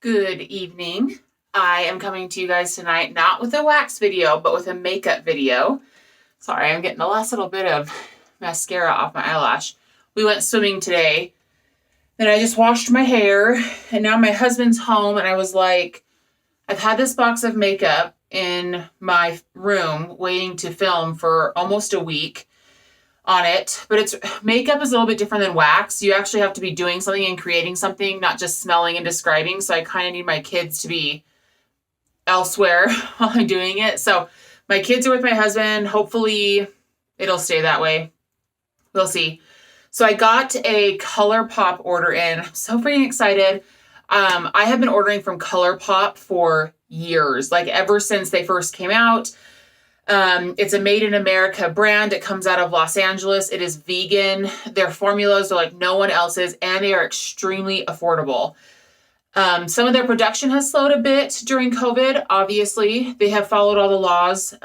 Good evening. I am coming to you guys tonight, not with a wax video, but with a makeup video. Sorry, I'm getting the last little bit of mascara off my eyelash. We went swimming today, and I just washed my hair, and now my husband's home, and I was like, I've had this box of makeup in my room waiting to film for almost a week on it, but makeup is a little bit different than wax. You actually have to be doing something and creating something, not just smelling and describing. So I kind of need my kids to be elsewhere while I'm doing it. So my kids are with my husband. Hopefully it'll stay that way. We'll see. So I got a Colourpop order in. I'm so freaking excited. I have been ordering from Colourpop for years, like ever since they first came out. It's a made in America brand. It comes out of Los Angeles. It is vegan. Their formulas are like no one else's, and they are extremely affordable. Some of their production has slowed a bit during COVID. Obviously, they have followed all the laws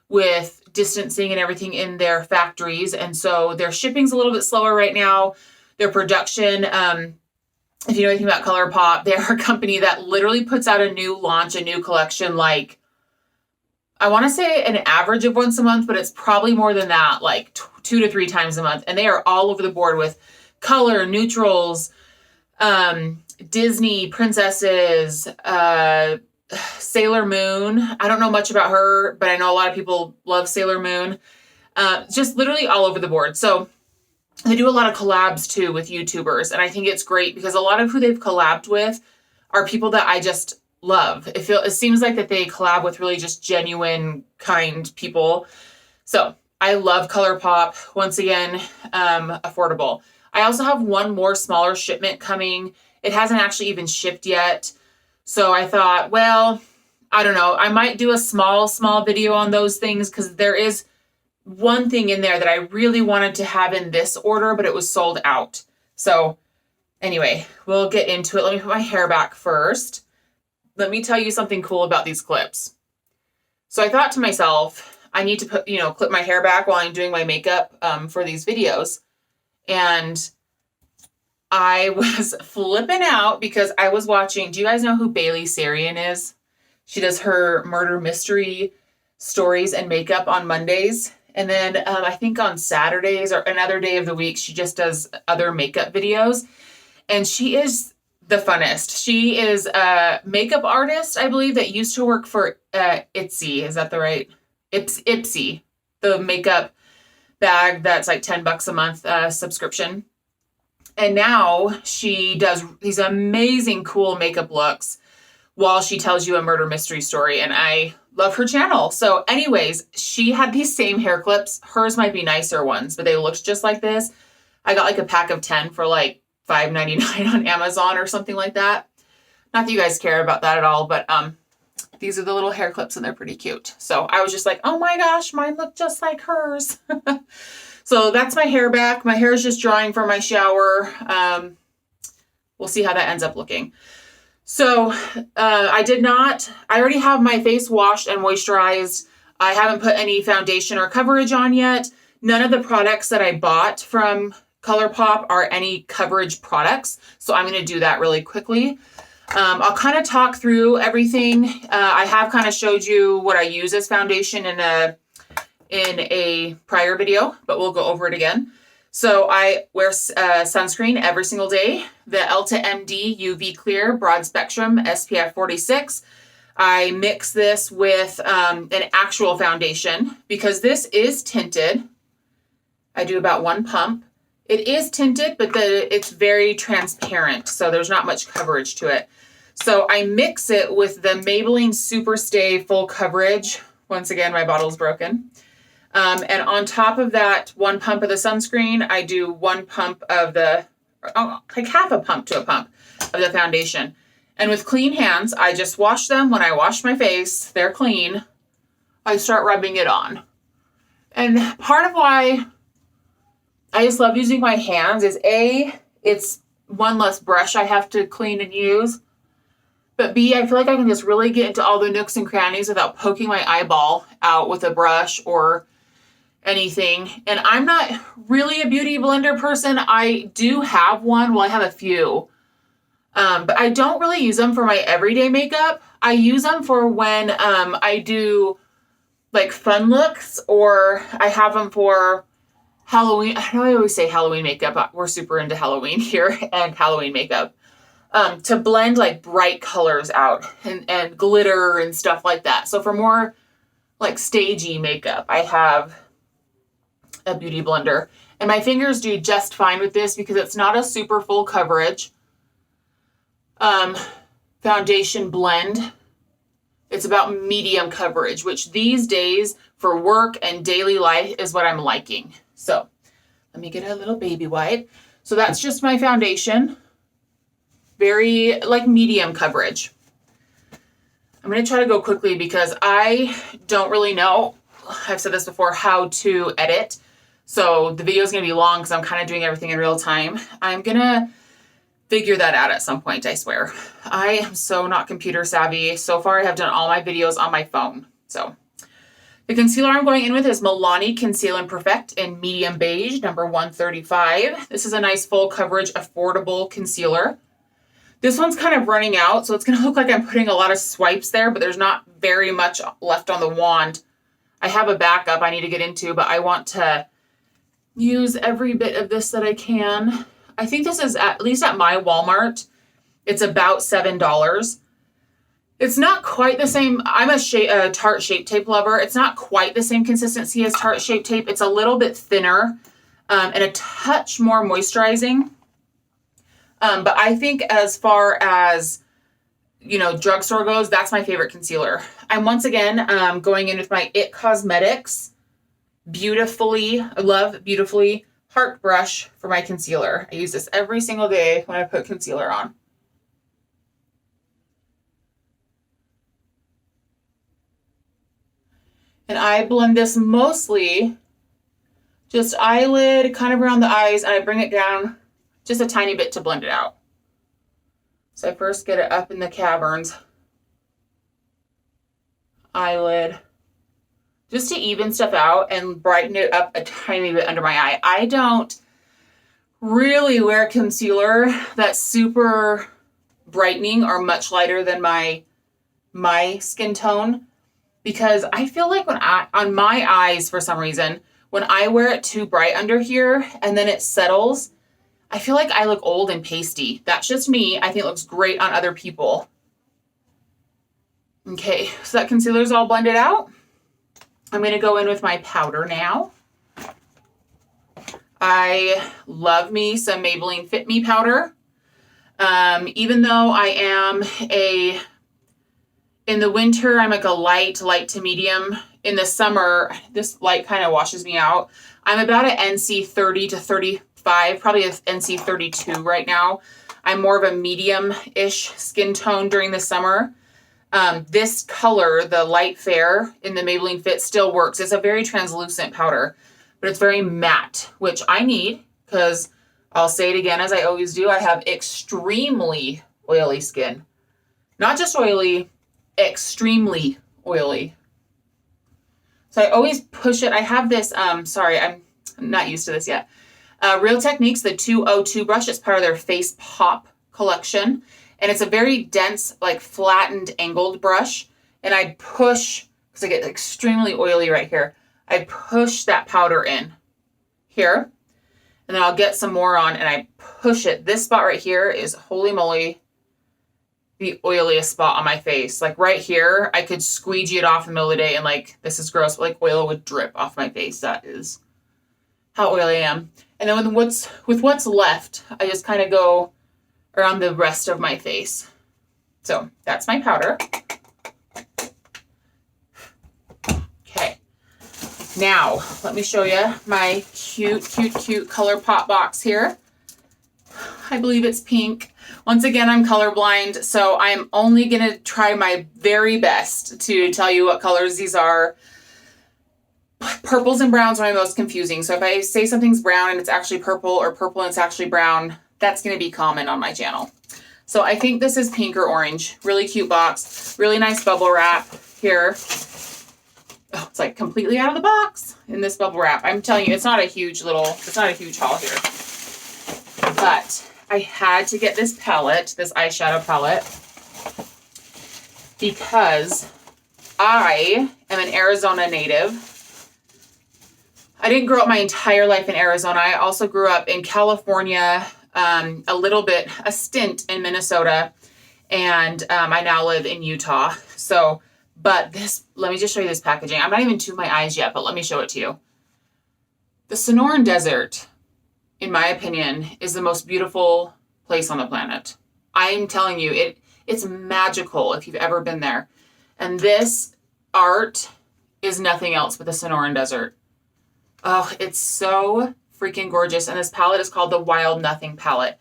with distancing and everything in their factories. And so their shipping's a little bit slower right now. Their production, if you know anything about Colourpop, they're a company that literally puts out a new collection, like I want to say an average of once a month, but it's probably more than that, like 2 to 3 times a month. And they are all over the board with color, neutrals, Disney princesses, Sailor Moon. I don't know much about her, but I know a lot of people love Sailor Moon. Just literally all over the board. So they do a lot of collabs too with YouTubers. And I think it's great because a lot of who they've collabed with are people that I just love. It seems like that they collab with really just genuine, kind people. So I love Colourpop. Once again, affordable. I also have one more smaller shipment coming. It hasn't actually even shipped yet. So I thought, well, I don't know. I might do a small video on those things because there is one thing in there that I really wanted to have in this order, but it was sold out. So anyway, we'll get into it. Let me put my hair back first. Let me tell you something cool about these clips. So I thought to myself, I need to clip my hair back while I'm doing my makeup for these videos. And I was flipping out because I was watching, do you guys know who Bailey Sarian is? She does her murder mystery stories and makeup on Mondays. And then I think on Saturdays or another day of the week, she just does other makeup videos. And she is the funnest. She is a makeup artist, I believe, that used to work for Ipsy. Is that the right? Ipsy, the makeup bag that's like $10 a month subscription. And now she does these amazing, cool makeup looks while she tells you a murder mystery story. And I love her channel. So anyways, she had these same hair clips. Hers might be nicer ones, but they looked just like this. I got like a pack of 10 for like $5.99 on Amazon or something like that. Not that you guys care about that at all, but these are the little hair clips and they're pretty cute. So I was just like, oh my gosh, mine look just like hers. So that's my hair back. My hair is just drying for my shower. We'll see how that ends up looking. So I already have my face washed and moisturized. I haven't put any foundation or coverage on yet. None of the products that I bought from Colourpop are any coverage products. So I'm going to do that really quickly. I'll kind of talk through everything. I have kind of showed you what I use as foundation in a prior video, but we'll go over it again. So I wear sunscreen every single day, the Elta MD UV Clear Broad Spectrum SPF 46. I mix this with an actual foundation because this is tinted. I do about 1 pump. It is tinted, but it's very transparent, so there's not much coverage to it. So I mix it with the Maybelline Super Stay Full Coverage. Once again, my bottle's broken. And on top of that 1 pump of the sunscreen, I do 1 pump of like half a pump to a pump of the foundation. And with clean hands, I just wash them. When I wash my face, they're clean. I start rubbing it on. And part of why I just love using my hands is A, it's one less brush I have to clean and use. But B, I feel like I can just really get into all the nooks and crannies without poking my eyeball out with a brush or anything. And I'm not really a beauty blender person. I do have one. Well, I have a few. But I don't really use them for my everyday makeup. I use them for when I do like fun looks, or I have them for Halloween. I know I always say Halloween makeup, but we're super into Halloween here and Halloween makeup. To blend like bright colors out and glitter and stuff like that. So for more like stagey makeup, I have a beauty blender. And my fingers do just fine with this because it's not a super full coverage foundation blend. It's about medium coverage, which these days for work and daily life is what I'm liking. So let me get a little baby wipe. So that's just my foundation. Very like medium coverage. I'm going to try to go quickly because I don't really know, I've said this before, how to edit. So the video is going to be long because I'm kind of doing everything in real time. I'm going to figure that out at some point, I swear. I am so not computer savvy. So far, I have done all my videos on my phone. So the concealer I'm going in with is Milani Conceal and Perfect in medium beige, number 135. This is a nice full coverage, affordable concealer. This one's kind of running out, so it's going to look like I'm putting a lot of swipes there, but there's not very much left on the wand. I have a backup I need to get into, but I want to use every bit of this that I can. I think this is, at least at my Walmart, it's about $7. It's not quite the same. I'm a Tarte Shape Tape lover. It's not quite the same consistency as Tarte Shape Tape. It's a little bit thinner and a touch more moisturizing. But I think as far as, you know, drugstore goes, that's my favorite concealer. I'm once again going in with my IT Cosmetics Beautifully Heart Brush for my concealer. I use this every single day when I put concealer on. And I blend this mostly just eyelid, kind of around the eyes, and I bring it down just a tiny bit to blend it out. So I first get it up in the caverns, eyelid, just to even stuff out and brighten it up a tiny bit under my eye. I don't really wear concealer that's super brightening or much lighter than my skin tone, because I feel like on my eyes, for some reason, when I wear it too bright under here and then it settles, I feel like I look old and pasty. That's just me. I think it looks great on other people. Okay, so that concealer's all blended out. I'm going to go in with my powder now. I love me some Maybelline Fit Me powder. Even though I am in the winter, I'm like a light to medium. In the summer, this light kind of washes me out. I'm about an NC 30 to 35, probably an NC 32 right now. I'm more of a medium-ish skin tone during the summer. This color, the Light Fair in the Maybelline Fit, still works. It's a very translucent powder, but it's very matte, which I need because I'll say it again, as I always do, I have extremely oily skin. Not just oily, extremely oily. So I always push it. I have this, sorry, I'm not used to this yet. Real Techniques, the 202 brush. It's part of their Face Pop collection. And it's a very dense, like flattened, angled brush. And I push, because I get extremely oily right here, I push that powder in here. And then I'll get some more on and I push it. This spot right here is, holy moly, the oiliest spot on my face. Like right here, I could squeegee it off in the middle of the day and like, this is gross, but like oil would drip off my face. That is how oily I am. And then with what's left, I just kind of go around the rest of my face. So that's my powder. Okay. Now, let me show you my cute Colourpop box here. I believe it's pink. Once again, I'm colorblind, so I'm only going to try my very best to tell you what colors these are. Purples and browns are my most confusing. So if I say something's brown and it's actually purple, or purple and it's actually brown, that's going to be common on my channel. So I think this is pink or orange. Really cute box. Really nice bubble wrap here. Oh, it's like completely out of the box in this bubble wrap. I'm telling you, it's not a huge haul here. But I had to get this palette, this eyeshadow palette, because I am an Arizona native. I didn't grow up my entire life in Arizona. I also grew up in California, a stint in Minnesota, and I now live in Utah. So, but let me just show you this packaging. I'm not even to my eyes yet, but let me show it to you. The Sonoran Desert, in my opinion, is the most beautiful place on the planet. I'm telling you, it's magical if you've ever been there. And this art is nothing else but the Sonoran Desert. Oh, it's so freaking gorgeous. And this palette is called the Wild Nothing palette.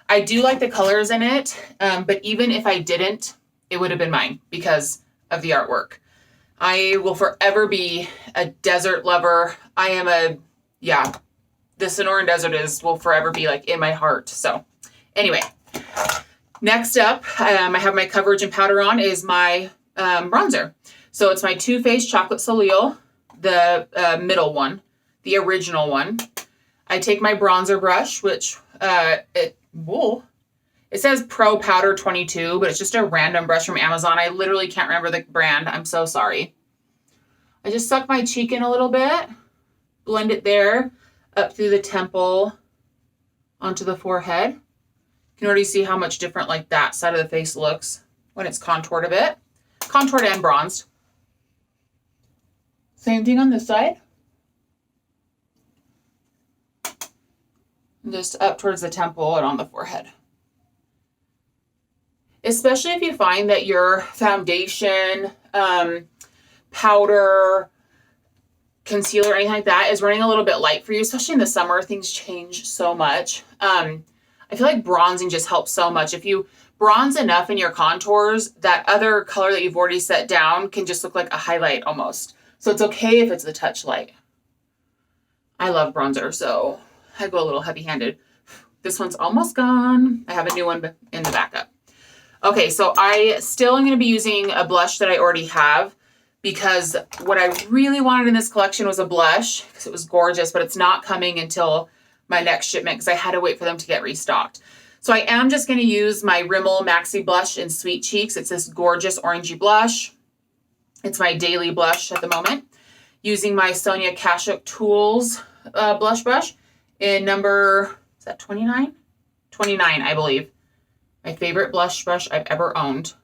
I do like the colors in it, but even if I didn't, it would have been mine because of the artwork. I will forever be a desert lover. The Sonoran Desert will forever be like in my heart. So anyway, next up, I have my coverage and powder on is my bronzer. So it's my Too Faced Chocolate Soleil, the middle one, the original one. I take my bronzer brush, which it says Pro Powder 22, but it's just a random brush from Amazon. I literally can't remember the brand. I'm so sorry. I just suck my cheek in a little bit, blend it there, up through the temple, onto the forehead. You can already see how much different like that side of the face looks when it's contoured a bit. Contoured and bronzed. Same thing on this side. Just up towards the temple and on the forehead. Especially if you find that your foundation, powder, concealer, anything like that is running a little bit light for you, especially in the summer, things change so much. I feel like bronzing just helps so much. If you bronze enough in your contours, that other color that you've already set down can just look like a highlight almost. So it's okay if it's a touch light. I love bronzer, so I go a little heavy-handed. This one's almost gone. I have a new one in the backup. Okay, so I still am going to be using a blush that I already have because what I really wanted in this collection was a blush because it was gorgeous, but it's not coming until my next shipment because I had to wait for them to get restocked. So I am just going to use my Rimmel Maxi Blush in Sweet Cheeks. It's this gorgeous orangey blush. It's my daily blush at the moment. Using my Sonia Kashuk Tools blush brush in number, is that 29? 29, I believe. My favorite blush brush I've ever owned.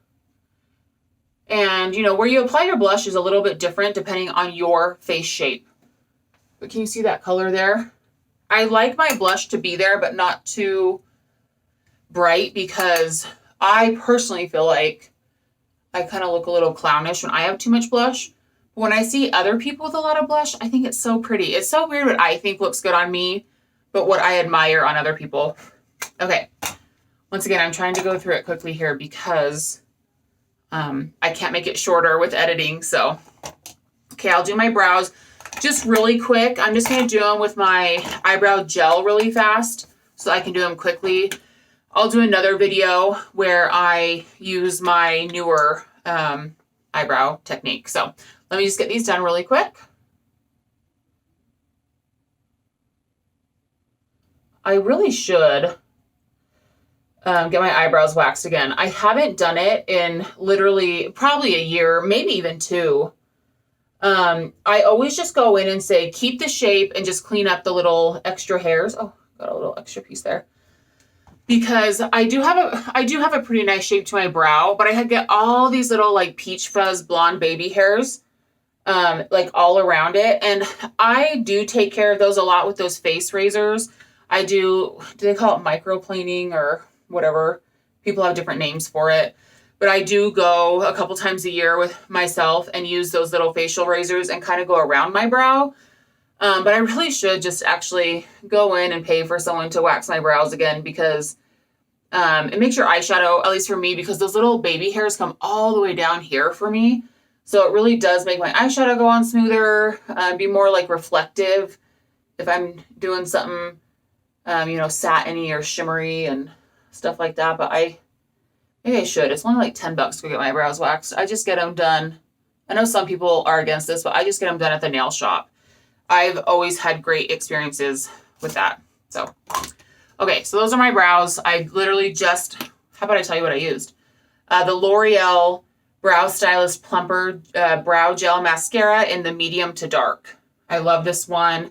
And, where you apply your blush is a little bit different depending on your face shape. But can you see that color there? I like my blush to be there, but not too bright because I personally feel like I kind of look a little clownish when I have too much blush. But when I see other people with a lot of blush, I think it's so pretty. It's so weird what I think looks good on me, but what I admire on other people. Okay. Once again, I'm trying to go through it quickly here because I can't make it shorter with editing. So, okay, I'll do my brows just really quick. I'm just going to do them with my eyebrow gel really fast so I can do them quickly. I'll do another video where I use my newer eyebrow technique. So let me just get these done really quick. I really should get my eyebrows waxed again. I haven't done it in literally probably a year, maybe even 2. I always just go in and say, keep the shape and just clean up the little extra hairs. Oh, got a little extra piece there. Because I do have a pretty nice shape to my brow, but I get all these little like peach fuzz blonde baby hairs, like all around it. And I do take care of those a lot with those face razors. Do they call it microplaning or whatever? People have different names for it. But I do go a couple times a year with myself and use those little facial razors and kind of go around my brow. But I really should just actually go in and pay for someone to wax my brows again because it makes your eyeshadow, at least for me, because those little baby hairs come all the way down here for me. So it really does make my eyeshadow go on smoother, be more like reflective if I'm doing something, satiny or shimmery and stuff like that. But maybe I should. It's only like $10 to go get my brows waxed. I just get them done. I know some people are against this, but I just get them done at the nail shop. I've always had great experiences with that. So, Okay, so those are my brows. I literally just, how about I tell you what I used? The L'Oreal Brow Stylist Plumper Brow Gel Mascara in the medium to dark. I love this one.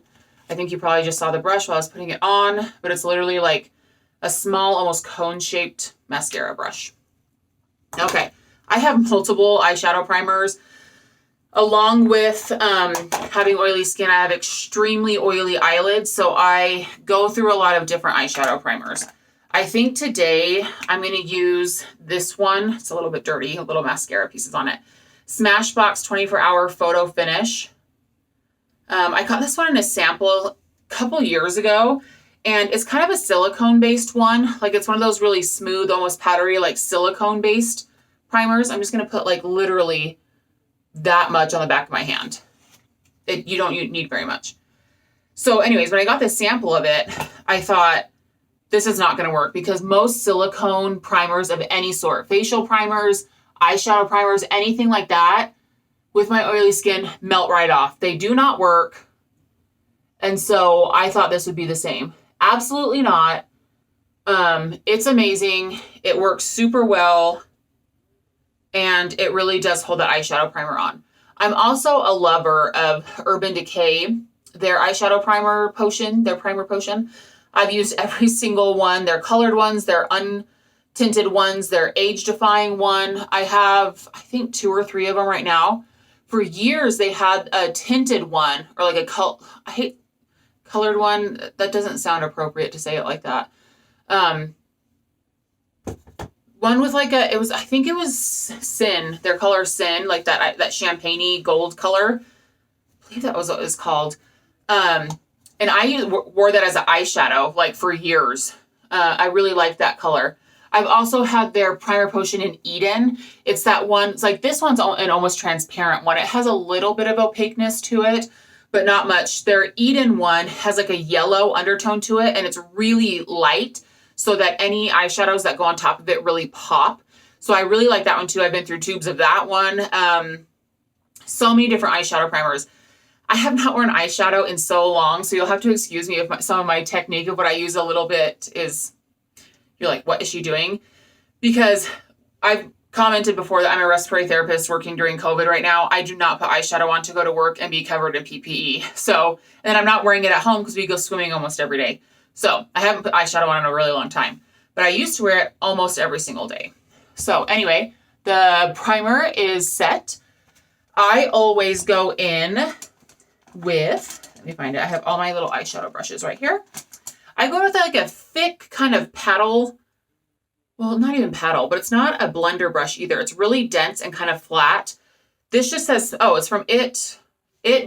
I think you probably just saw the brush while I was putting it on, but it's literally like a small, almost cone-shaped mascara brush. Okay, I have multiple eyeshadow primers. Along with having oily skin, I have extremely oily eyelids, so I go through a lot of different eyeshadow primers. I think today I'm going to use this one. It's a little bit dirty, a little mascara pieces on it. Smashbox 24-Hour Photo Finish. I got this one in a sample a couple years ago, and it's kind of a silicone-based one. Like, it's one of those really smooth, almost powdery, like silicone-based primers. I'm just going to put like literally that much on the back of my hand. You don't need very much. So anyways, when I got this sample of it, I thought, this is not going to work because most silicone primers of any sort, facial primers, eyeshadow primers, anything like that, with my oily skin, melt right off. They do not work. And so I thought this would be the same. Absolutely not. It's amazing. It works super well. And it really does hold that eyeshadow primer on. I'm also a lover of Urban Decay, their eyeshadow primer potion, their primer potion. I've used every single one, their colored ones, their untinted ones, their age-defying one. I have, I think, 2 or 3 of them right now. For years, they had a tinted one, or like I hate colored one. That doesn't sound appropriate to say it like that. One with like I think it was Sin, their color Sin, like that champagne-y gold color. I believe that was what it was called. And I wore that as an eyeshadow like for years. I really like that color. I've also had their primer potion in Eden. It's that one, it's like this one's an almost transparent one. It has a little bit of opaqueness to it, but not much. Their Eden one has like a yellow undertone to it, and it's really light so that any eyeshadows that go on top of it really pop. So I really like that one too. I've been through tubes of that one. So many different eyeshadow primers. I have not worn eyeshadow in so long, so you'll have to excuse me if some of my technique of what I use a little bit is, you're like, what is she doing? Because I've commented before that I'm a respiratory therapist working during COVID right now. I do not put eyeshadow on to go to work and be covered in PPE. So, and then I'm not wearing it at home because we go swimming almost every day. So I haven't put eyeshadow on in a really long time, but I used to wear it almost every single day. So anyway, the primer is set. I always go in with, let me find it. I have all my little eyeshadow brushes right here. I go with like a thick kind of paddle. Well, not even paddle, but it's not a blender brush either. It's really dense and kind of flat. This just says, oh, it's from It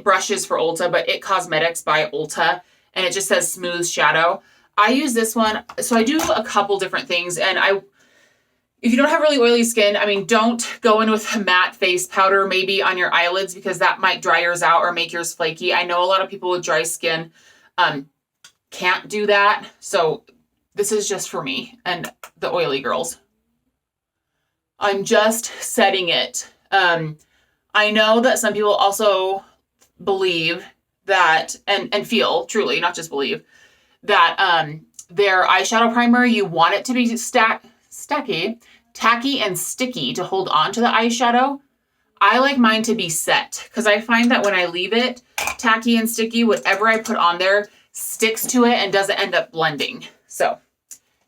Brushes for Ulta, but It Cosmetics by Ulta. And it just says smooth shadow. I use this one. So I do a couple different things. And if you don't have really oily skin, I mean, don't go in with a matte face powder maybe on your eyelids because that might dry yours out or make yours flaky. I know a lot of people with dry skin can't do that. So this is just for me and the oily girls. I'm just setting it. I know that some people also believe that, and feel truly, not just believe, that their eyeshadow primer, you want it to be tacky and sticky to hold on to the eyeshadow. I like mine to be set because I find that when I leave it tacky and sticky, whatever I put on there sticks to it and doesn't end up blending. So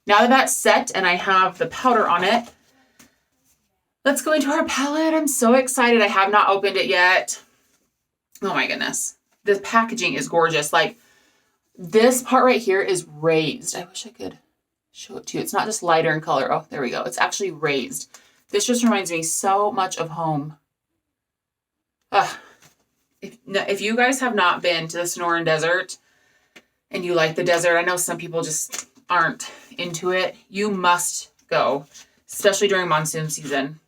now that that's set and I have the powder on it, let's go into our palette. I'm so excited. I have not opened it yet. Oh my goodness. The packaging is gorgeous. Like this part right here is raised. I wish I could show it to you. It's not just lighter in color. Oh, there we go. It's actually raised. This just reminds me so much of home. If you guys have not been to the Sonoran Desert and you like the desert, I know some people just aren't into it. You must go, especially during monsoon season.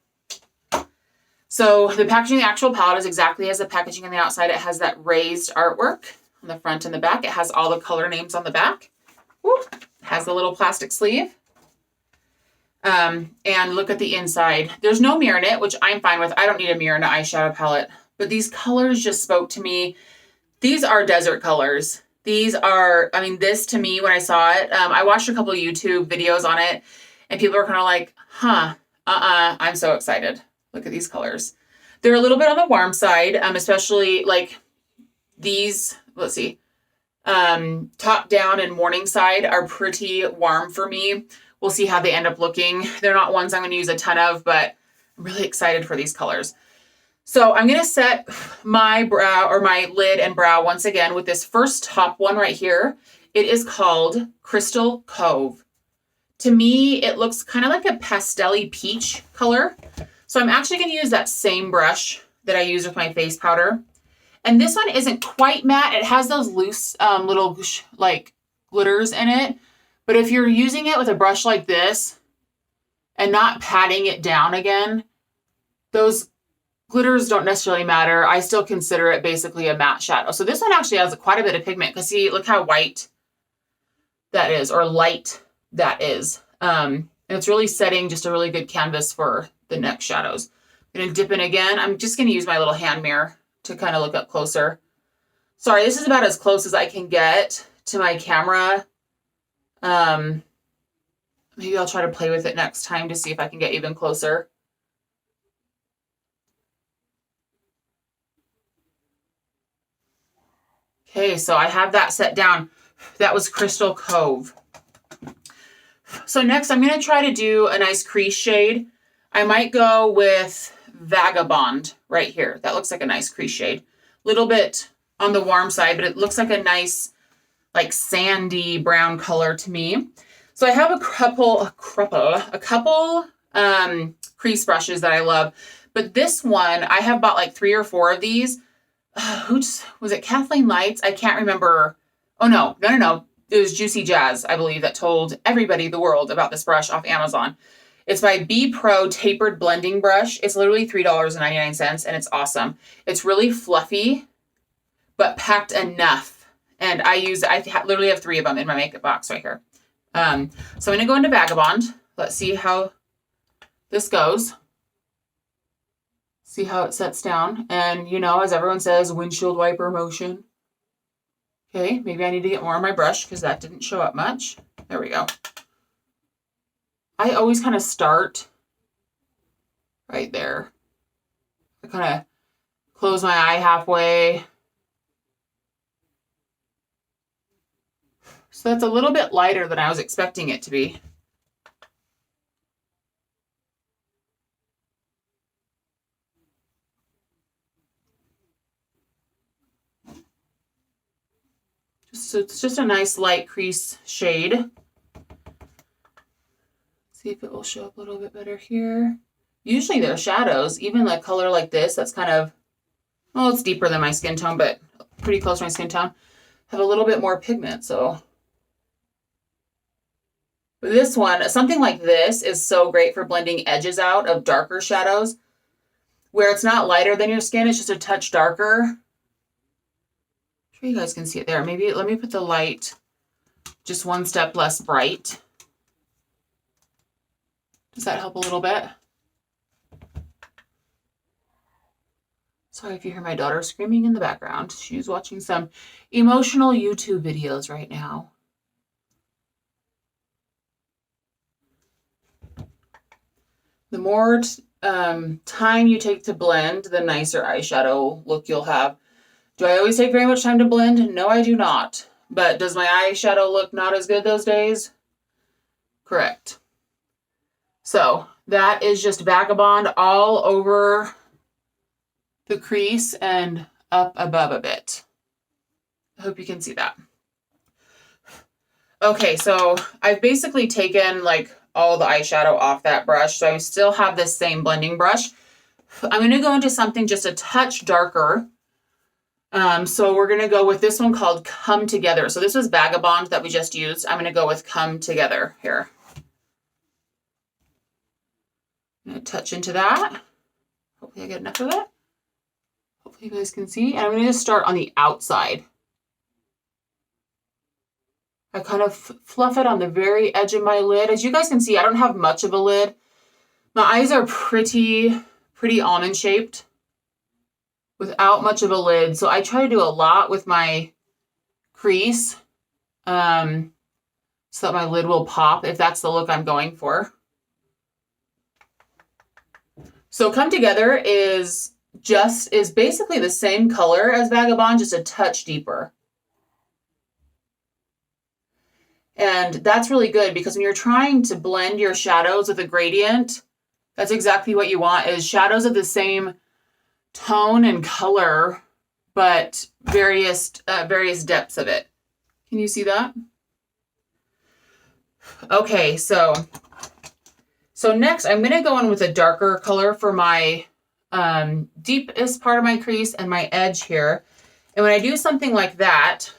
So the packaging, the actual palette is exactly as the packaging on the outside. It has that raised artwork on the front and the back. It has all the color names on the back. Woo. It has the little plastic sleeve. And look at the inside. There's no mirror in it, which I'm fine with. I don't need a mirror in an eyeshadow palette. But these colors just spoke to me. These are desert colors. These are, I mean, this to me, when I saw it, I watched a couple of YouTube videos on it, and people are kind of like, huh, I'm so excited. Look at these colors. They're a little bit on the warm side, especially like these, let's see, top down and morning side are pretty warm for me. We'll see how they end up looking. They're not ones I'm going to use a ton of, but I'm really excited for these colors. So I'm going to set my brow or my lid and brow once again with this first top one right here. It is called Crystal Cove. To me, it looks kind of like a pastel-y peach color. So I'm actually going to use that same brush that I use with my face powder. And this one isn't quite matte. It has those loose little like glitters in it. But if you're using it with a brush like this and not patting it down again, those glitters don't necessarily matter. I still consider it basically a matte shadow. So this one actually has quite a bit of pigment because see, look how white that is, or light that is. And it's really setting just a really good canvas for the next shadows. I'm going to dip in again. I'm just going to use my little hand mirror to kind of look up closer. Sorry, this is about as close as I can get to my camera. Maybe I'll try to play with it next time to see if I can get even closer. Okay, so I have that set down. That was Crystal Cove. So next I'm going to try to do a nice crease shade. I might go with Vagabond right here. That looks like a nice crease shade. Little bit on the warm side, but it looks like a nice, like sandy brown color to me. So I have a couple crease brushes that I love, but this one, I have bought like 3 or 4 of these. Was it Kathleen Lights? I can't remember. Oh, no. It was Juicy Jazz, I believe, that told everybody the world about this brush off Amazon. It's by B Pro Tapered Blending Brush. It's literally $3.99, and it's awesome. It's really fluffy, but packed enough. And I literally have 3 of them in my makeup box right here. So I'm going to go into Vagabond. Let's see how this goes. See how it sets down. And, you know, as everyone says, windshield wiper motion. Okay, maybe I need to get more on my brush because that didn't show up much. There we go. I always kind of start right there. I kind of close my eye halfway. So that's a little bit lighter than I was expecting it to be. So it's just a nice light crease shade. See if it will show up a little bit better here. Usually they're shadows, even a color like this, that's kind of, well, it's deeper than my skin tone, but pretty close to my skin tone, have a little bit more pigment, so. But this one, something like this is so great for blending edges out of darker shadows, where it's not lighter than your skin, it's just a touch darker. I'm sure you guys can see it there. Maybe let me put the light just one step less bright. Does that help a little bit? Sorry if you hear my daughter screaming in the background. She's watching some emotional YouTube videos right now. The more time you take to blend, the nicer eyeshadow look you'll have. Do I always take very much time to blend? No, I do not. But does my eyeshadow look not as good those days? Correct. So that is just Vagabond all over the crease and up above a bit. I hope you can see that. Okay, so I've basically taken like all the eyeshadow off that brush. So I still have this same blending brush. I'm going to go into something just a touch darker. So we're going to go with this one called Come Together. So this was Vagabond that we just used. I'm going to go with Come Together here. I'm going to touch into that. Hopefully I get enough of it. Hopefully you guys can see. And I'm going to just start on the outside. I kind of fluff it on the very edge of my lid. As you guys can see, I don't have much of a lid. My eyes are pretty almond shaped without much of a lid. So I try to do a lot with my crease so that my lid will pop if that's the look I'm going for. So Come Together is basically the same color as Vagabond, just a touch deeper. And that's really good because when you're trying to blend your shadows with a gradient, that's exactly what you want, is shadows of the same tone and color, but various depths of it. Can you see that? Okay, so next I'm going to go in with a darker color for my deepest part of my crease and my edge here. And when I do something like that,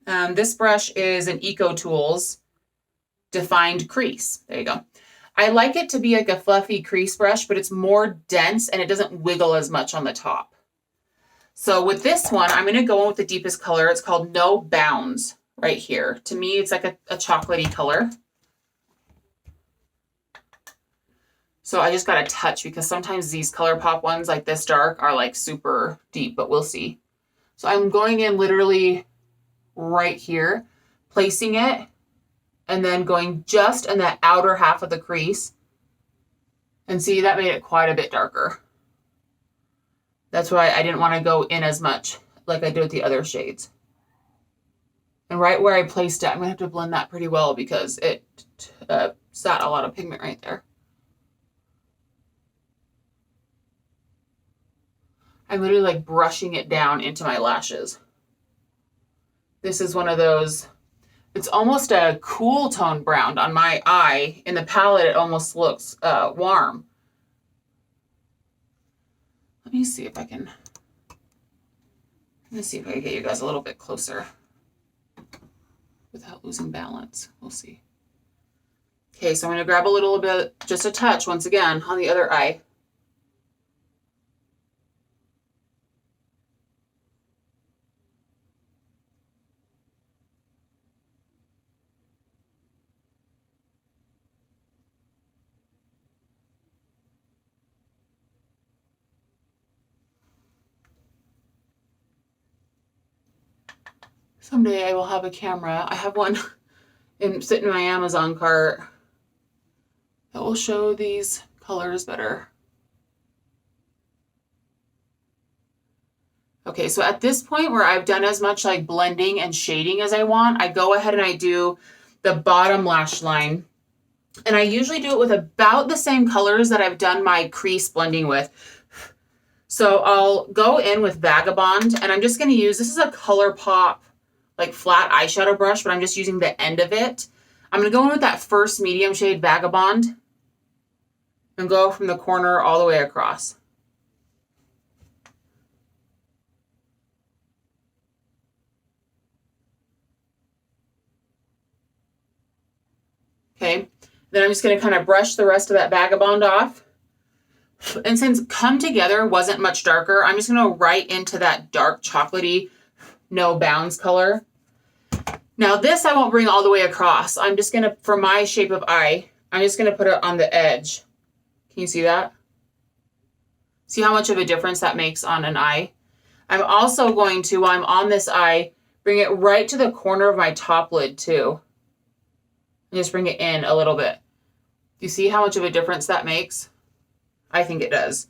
this brush is an Eco Tools Defined Crease. There you go. I like it to be like a fluffy crease brush, but it's more dense and it doesn't wiggle as much on the top. So with this one, I'm going to go in with the deepest color. It's called No Bounds right here. To me, it's like a chocolatey color. So I just got a touch because sometimes these Colourpop ones like this dark are like super deep, but we'll see. So I'm going in literally right here, placing it, and then going just in the outer half of the crease. And see, that made it quite a bit darker. That's why I didn't want to go in as much like I did with the other shades. And right where I placed it, I'm going to have to blend that pretty well because it sat a lot of pigment right there. I'm literally like brushing it down into my lashes. This is one of those, it's almost a cool tone brown on my eye. In the palette, it almost looks warm. Let me see if I can, get you guys a little bit closer without losing balance. We'll see. Okay, so I'm going to grab a little bit, just a touch once again on the other eye. Someday I will have a camera. I have one sitting in my Amazon cart that will show these colors better. Okay, so at this point where I've done as much like blending and shading as I want, I go ahead and I do the bottom lash line. And I usually do it with about the same colors that I've done my crease blending with. So I'll go in with Vagabond, and I'm just going to use, this is a Colourpop like flat eyeshadow brush, but I'm just using the end of it. I'm going to go in with that first medium shade Vagabond and go from the corner all the way across. Okay, then I'm just going to kind of brush the rest of that Vagabond off. And since Come Together wasn't much darker, I'm just going to go right into that dark chocolatey No Bounds color. Now this I won't bring all the way across. I'm just going to, for my shape of eye, I'm just going to put it on the edge. Can you see that? See how much of a difference that makes on an eye? I'm also going to, while I'm on this eye, bring it right to the corner of my top lid too. And just bring it in a little bit. Do you see how much of a difference that makes? I think it does.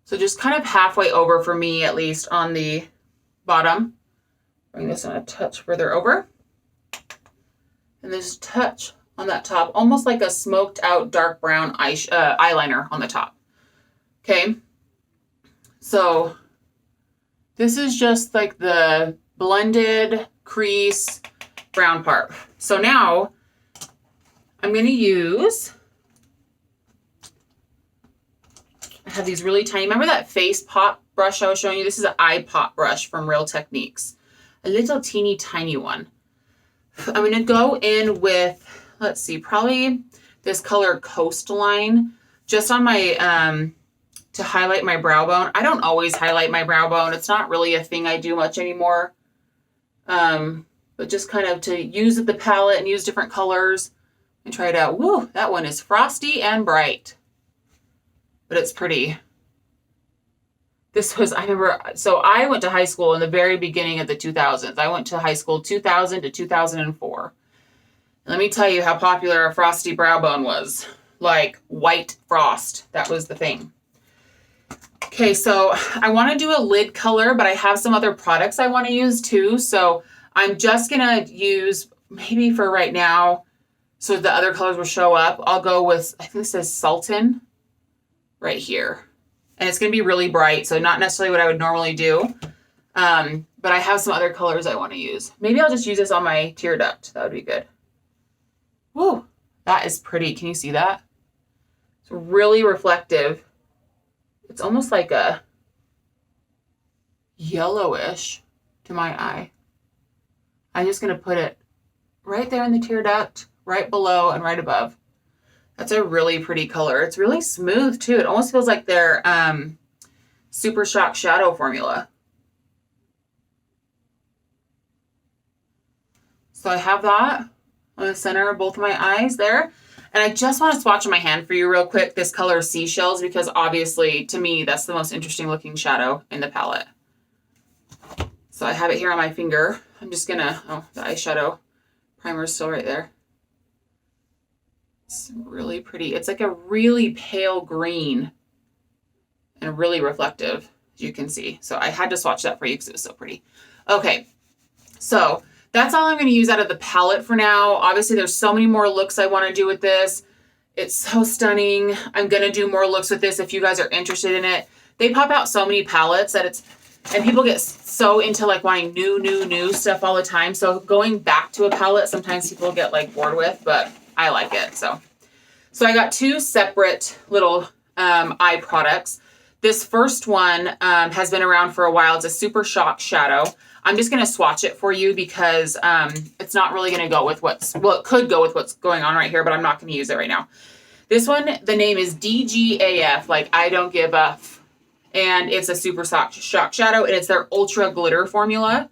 So just kind of halfway over for me, at least on the bottom. Bring this on a touch further over. And this touch on that top, almost like a smoked out dark brown eyeliner on the top. Okay. So this is just like the blended crease brown part. So now I'm going to use, I have these really tiny, remember that face pop brush I was showing you? This is an eye pop brush from Real Techniques. A little teeny tiny one. I'm going to go in with, let's see, probably this color Coastline, just on my, to highlight my brow bone. I don't always highlight my brow bone. It's not really a thing I do much anymore. But just kind of to use the palette and use different colors and try it out. Woo, that one is frosty and bright, but it's pretty. This was, I remember, so I went to high school in the very beginning of the 2000s. I went to high school 2000 to 2004. And let me tell you how popular a frosty brow bone was. Like white frost. That was the thing. Okay, so I want to do a lid color, but I have some other products I want to use too. So I'm just going to use, maybe for right now, so the other colors will show up, I'll go with, I think this says Sultan right here. And it's going to be really bright, so not necessarily what I would normally do. But I have some other colors I want to use. Maybe I'll just use this on my tear duct. That would be good. Whoa, that is pretty. Can you see that? It's really reflective. It's almost like a yellowish to my eye. I'm just going to put it right there in the tear duct, right below and right above. That's a really pretty color. It's really smooth too. It almost feels like their Super Shock Shadow formula. So I have that on the center of both of my eyes there. And I just want to swatch in my hand for you real quick this color Seashells, because obviously to me that's the most interesting looking shadow in the palette. So I have it here on my finger. I'm just gonna, oh, the eyeshadow primer is still right there. It's really pretty. It's like a really pale green and really reflective, as you can see. So I had to swatch that for you because it was so pretty. Okay, so that's all I'm going to use out of the palette for now. Obviously, there's so many more looks I want to do with this. It's so stunning. I'm going to do more looks with this if you guys are interested in it. They pop out so many palettes that it's, and people get so into like wanting new stuff all the time. So going back to a palette, sometimes people get like bored with, but I like it. So I got two separate little eye products. This first one has been around for a while. It's a Super Shock Shadow. I'm just going to swatch it for you because it's not really going to go with what's, well, it could go with what's going on right here, but I'm not going to use it right now. This one, the name is DGAF, like I don't give up. And it's a Super Shock Shadow, and it's their Ultra Glitter formula.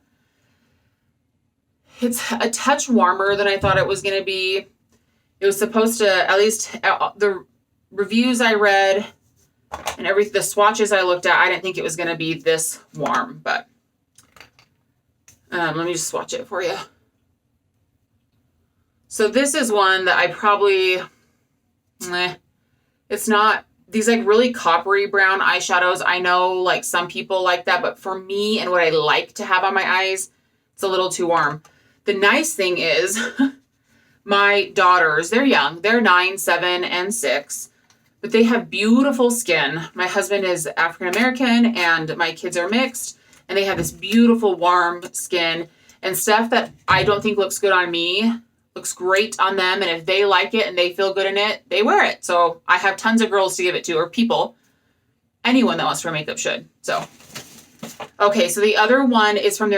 It's a touch warmer than I thought it was going to be. It was supposed to, at least the reviews I read and the swatches I looked at, I didn't think it was going to be this warm, but let me just swatch it for you. So this is one that I probably, it's not, these like really coppery brown eyeshadows. I know like some people like that, but for me and what I like to have on my eyes, it's a little too warm. The nice thing is my daughters, they're young, they're 9, 7, and 6, but they have beautiful skin. My husband is African-American and my kids are mixed, and they have this beautiful warm skin, and stuff that I don't think looks good on me looks great on them. And if they like it and they feel good in it, they wear it. So I have tons of girls to give it to, or people, anyone that wants to wear makeup should. So, okay. So the other one is from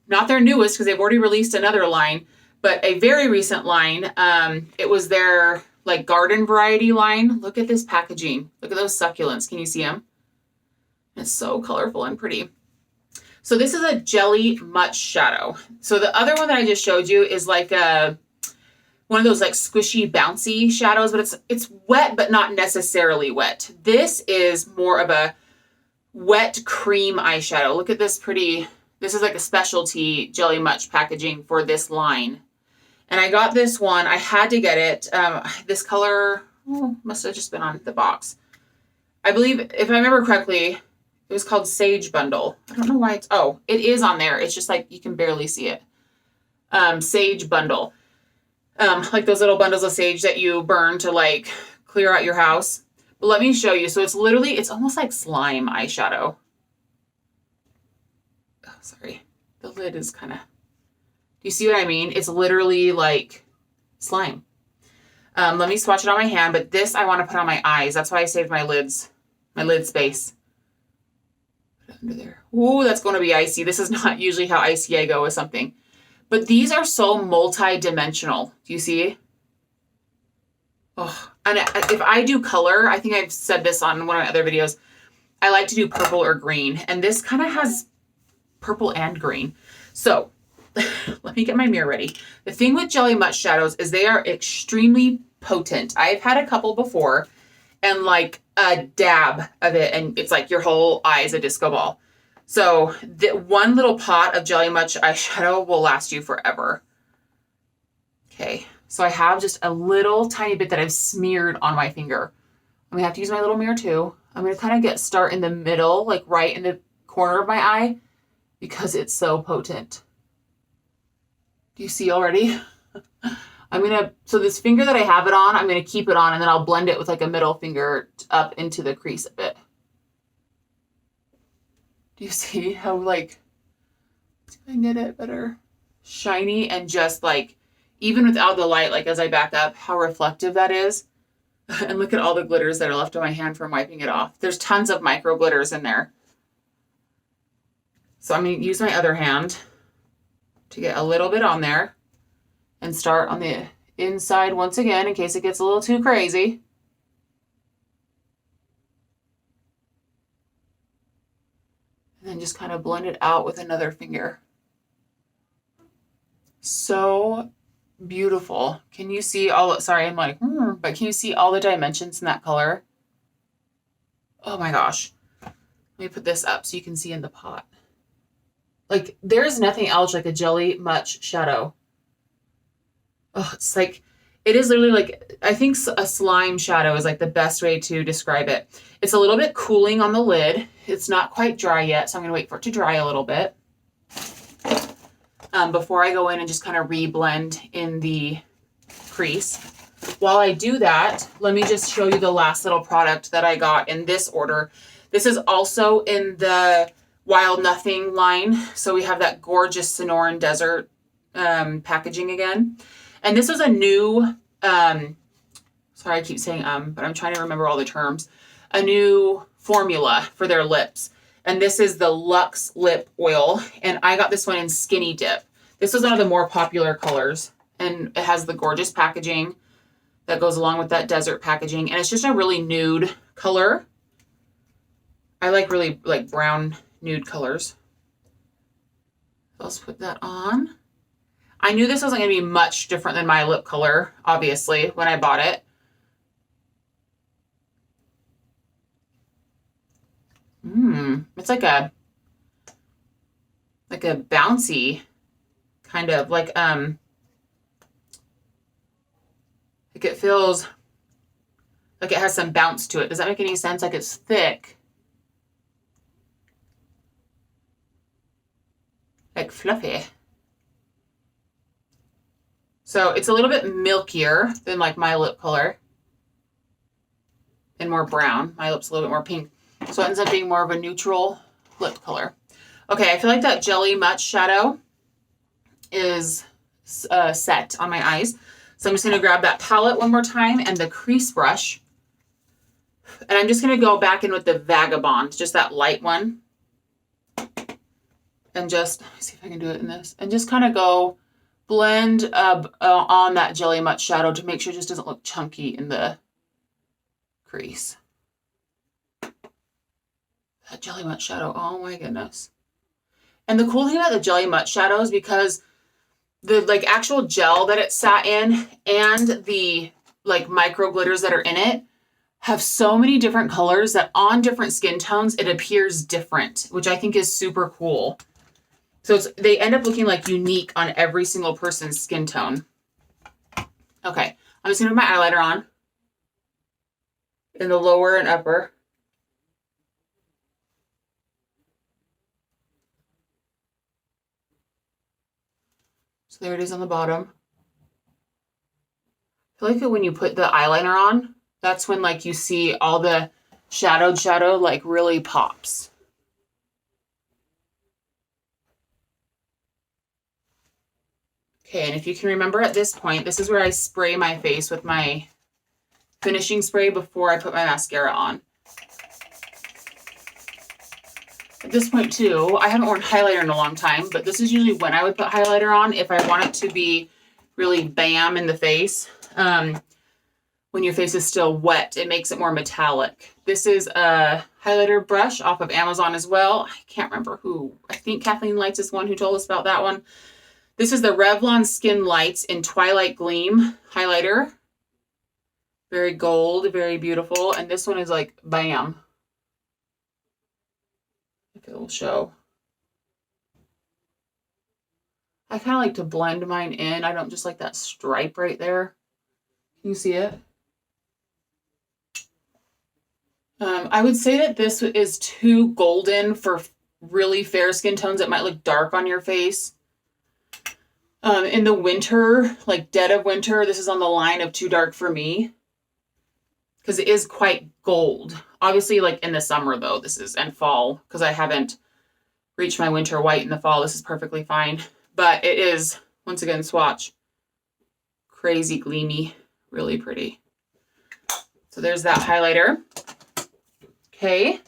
not their newest, because they've already released another line, but a very recent line. It was their like garden variety line. Look at this packaging. Look at those succulents. Can you see them? It's so colorful and pretty. So this is a Jelly Much shadow. So the other one that I just showed you is like one of those like squishy, bouncy shadows, but it's wet, but not necessarily wet. This is more of a wet cream eyeshadow. Look at this pretty, this is like a specialty Jelly Much packaging for this line. And I got this one, I had to get it. This color, must have just been on the box. I believe, if I remember correctly, it was called Sage Bundle. I don't know why it's, oh, it is on there. It's just like, you can barely see it. Sage Bundle. Like those little bundles of sage that you burn to like clear out your house. But let me show you. So it's literally, it's almost like slime eyeshadow. Oh, sorry. The lid is kind of, do you see what I mean? It's literally like slime. Let me swatch it on my hand, but this I want to put on my eyes. That's why I saved my lid space. Put it under there. Ooh, that's going to be icy. This is not usually how icy I go with something. But these are so multi-dimensional. Do you see? Oh, and if I do color, I think I've said this on one of my other videos, I like to do purple or green. And this kind of has purple and green. So let me get my mirror ready. The thing with Jelly Much shadows is they are extremely potent. I've had a couple before, and like a dab of it, and it's like your whole eye is a disco ball. So the one little pot of Jelly Much eyeshadow will last you forever. Okay, so I have just a little tiny bit that I've smeared on my finger. I'm gonna have to use my little mirror too. I'm gonna kind of start in the middle, like right in the corner of my eye, because it's so potent. Do you see already? So this finger that I have it on, I'm gonna keep it on, and then I'll blend it with like a middle finger up into the crease a bit. Do you see how, like, see if I can get it better? Shiny, and just like, even without the light, like as I back up, how reflective that is. And look at all the glitters that are left on my hand from wiping it off. There's tons of micro glitters in there. So I'm going to use my other hand to get a little bit on there and start on the inside once again in case it gets a little too crazy. And then just kind of blend it out with another finger. So beautiful. Can you see all, sorry, I'm like, but can you see all the dimensions in that color? Oh my gosh. Let me put this up so you can see in the pot. Like, there's nothing else like a Jelly Much shadow. Oh, it's like, it is literally like, I think a slime shadow is like the best way to describe it. It's a little bit cooling on the lid. It's not quite dry yet, so I'm going to wait for it to dry a little bit before I go in and just kind of re-blend in the crease. While I do that, let me just show you the last little product that I got in this order. This is also in the Wild Nothing line. So we have that gorgeous Sonoran Desert packaging again. And this is a new, sorry, I keep saying but I'm trying to remember all the terms. A new formula for their lips. And this is the Luxe Lip Oil. And I got this one in Skinny Dip. This was one of the more popular colors. And it has the gorgeous packaging that goes along with that desert packaging. And it's just a really nude color. I like really like brown nude colors. Let's put that on. I knew this wasn't going to be much different than my lip color, obviously, when I bought it. It's like a bouncy kind of like it feels like it has some bounce to it. Does that make any sense? Like it's thick. Like fluffy. So it's a little bit milkier than like my lip color. And more brown. My lip's a little bit more pink. So it ends up being more of a neutral lip color. Okay, I feel like that Jelly Much shadow is set on my eyes. So I'm just going to grab that palette one more time and the crease brush. And I'm just going to go back in with the Vagabond, just that light one. And just, let me see if I can do it in this. And just kind of go blend on that Jelly Much shadow to make sure it just doesn't look chunky in the crease. That Jelly Much shadow, oh my goodness. And the cool thing about the Jelly Much shadow is because the like actual gel that it sat in and the like micro glitters that are in it have so many different colors that on different skin tones, it appears different, which I think is super cool. So they end up looking like unique on every single person's skin tone. Okay, I'm just gonna put my eyeliner on in the lower and upper. So there it is on the bottom. I feel like when you put the eyeliner on, that's when like you see all the shadow like really pops. Okay, and if you can remember at this point, this is where I spray my face with my finishing spray before I put my mascara on. At this point too, I haven't worn highlighter in a long time, but this is usually when I would put highlighter on if I want it to be really bam in the face. When your face is still wet, it makes it more metallic. This is a highlighter brush off of Amazon as well. I can't remember who. I think Kathleen Lights is the one who told us about that one. This is the Revlon Skin Lights in Twilight Gleam highlighter. Very gold, very beautiful. And this one is like, bam. If it will show. I kind of like to blend mine in. I don't just like that stripe right there. Can you see it? I would say that this is too golden for really fair skin tones. It might look dark on your face. In the winter, like dead of winter, this is on the line of too dark for me because it is quite gold. Obviously, like in the summer though, this is, and fall, because I haven't reached my winter white in the fall. This is perfectly fine, but it is, once again, swatch, crazy gleamy, really pretty. So there's that highlighter. Okay.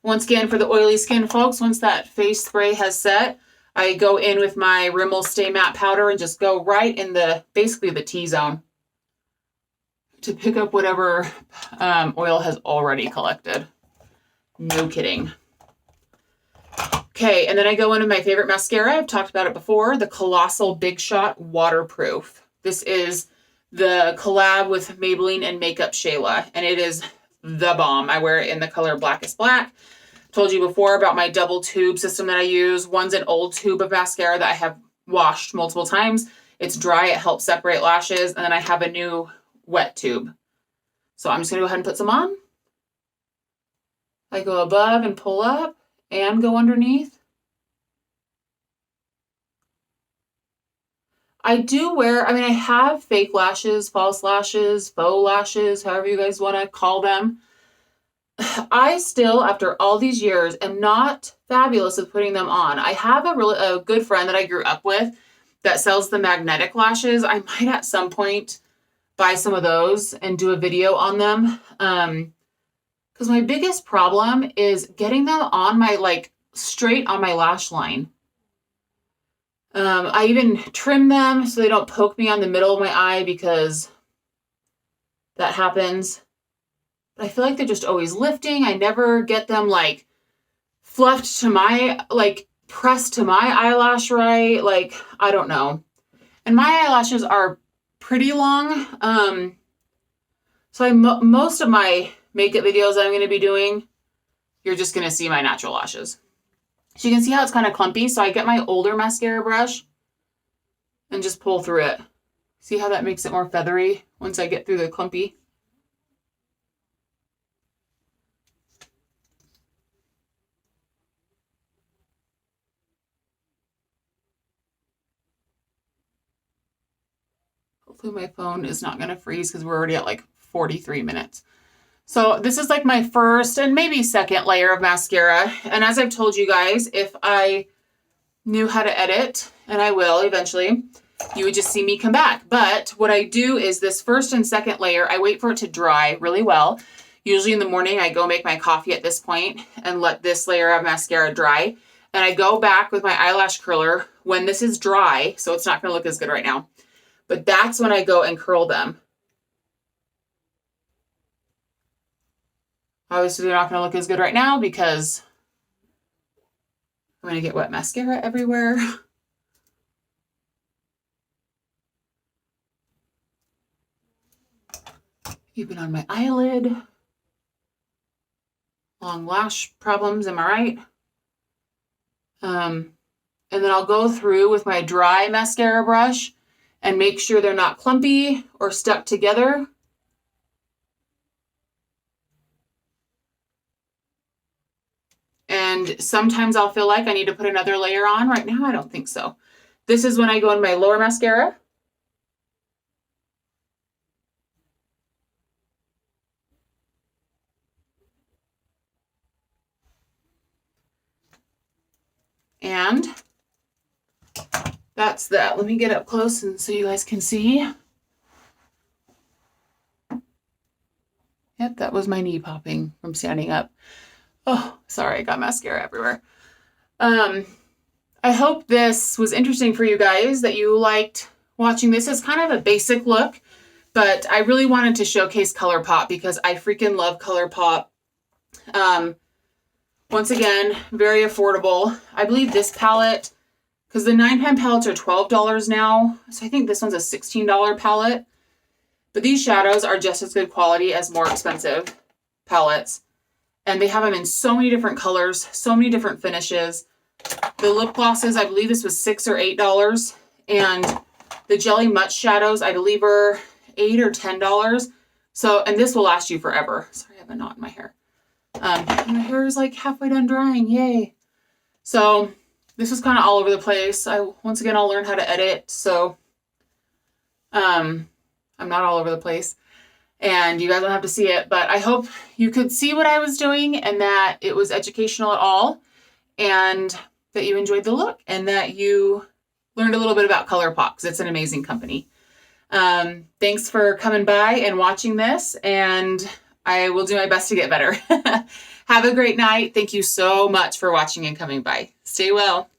Once again, for the oily skin folks, once that face spray has set, I go in with my Rimmel Stay Matte powder and just go right in the, basically the T-zone to pick up whatever oil has already collected. No kidding. Okay, and then I go into my favorite mascara. I've talked about it before, the Colossal Big Shot Waterproof. This is the collab with Maybelline and Makeup Shayla, and it is the bomb. I wear it in the color Blackest Black. Told you before about my double tube system that I use. One's an old tube of mascara that I have washed multiple times. It's dry, it helps separate lashes, and then I have a new wet tube. So I'm just gonna go ahead and put some on. I go above and pull up and go underneath. I do wear, I have fake lashes, false lashes, faux lashes, however you guys want to call them. I still, after all these years, am not fabulous with putting them on. I have a good friend that I grew up with that sells the magnetic lashes. I might at some point buy some of those and do a video on them. Because my biggest problem is getting them on my, like, straight on my lash line. I even trim them so they don't poke me on the middle of my eye because that happens. But I feel like they're just always lifting. I never get them like fluffed to my, like pressed to my eyelash right. Like, I don't know. And my eyelashes are pretty long. So most of my makeup videos that I'm going to be doing, you're just going to see my natural lashes. So you can see how it's kind of clumpy. So I get my older mascara brush and just pull through it. See how that makes it more feathery once I get through the clumpy? Hopefully my phone is not going to freeze because we're already at like 43 minutes. So this is like my first and maybe second layer of mascara. And as I've told you guys, if I knew how to edit, and I will eventually, you would just see me come back. But what I do is this first and second layer, I wait for it to dry really well. Usually in the morning, I go make my coffee at this point and let this layer of mascara dry. And I go back with my eyelash curler when this is dry, so it's not going to look as good right now. But that's when I go and curl them. Obviously, they're not going to look as good right now because I'm going to get wet mascara everywhere. Even on my eyelid. Long lash problems, am I right? And then I'll go through with my dry mascara brush and make sure they're not clumpy or stuck together. And sometimes I'll feel like I need to put another layer on. Right now, I don't think so. This is when I go in my lower mascara. And that's that. Let me get up close and so you guys can see. Yep, that was my knee popping from standing up. Oh, sorry, I got mascara everywhere. I hope this was interesting for you guys, that you liked watching this. It's kind of a basic look, but I really wanted to showcase Colourpop because I freaking love Colourpop. Once again, very affordable. I believe this palette, because the 9-pan palettes are $12 now, so I think this one's a $16 palette. But these shadows are just as good quality as more expensive palettes. And they have them in so many different colors, so many different finishes. The lip glosses, I believe this was $6 or $8. And the Jelly Much shadows, I believe are $8 or $10. So, and this will last you forever. Sorry, I have a knot in my hair. My hair is like halfway done drying, yay. So this was kind of all over the place. Once again, I'll learn how to edit. So I'm not all over the place. And you guys don't have to see it, but I hope you could see what I was doing and that it was educational at all and that you enjoyed the look and that you learned a little bit about Colourpop because it's an amazing company. Thanks for coming by and watching this, and I will do my best to get better. Have a great night. Thank you so much for watching and coming by. Stay well.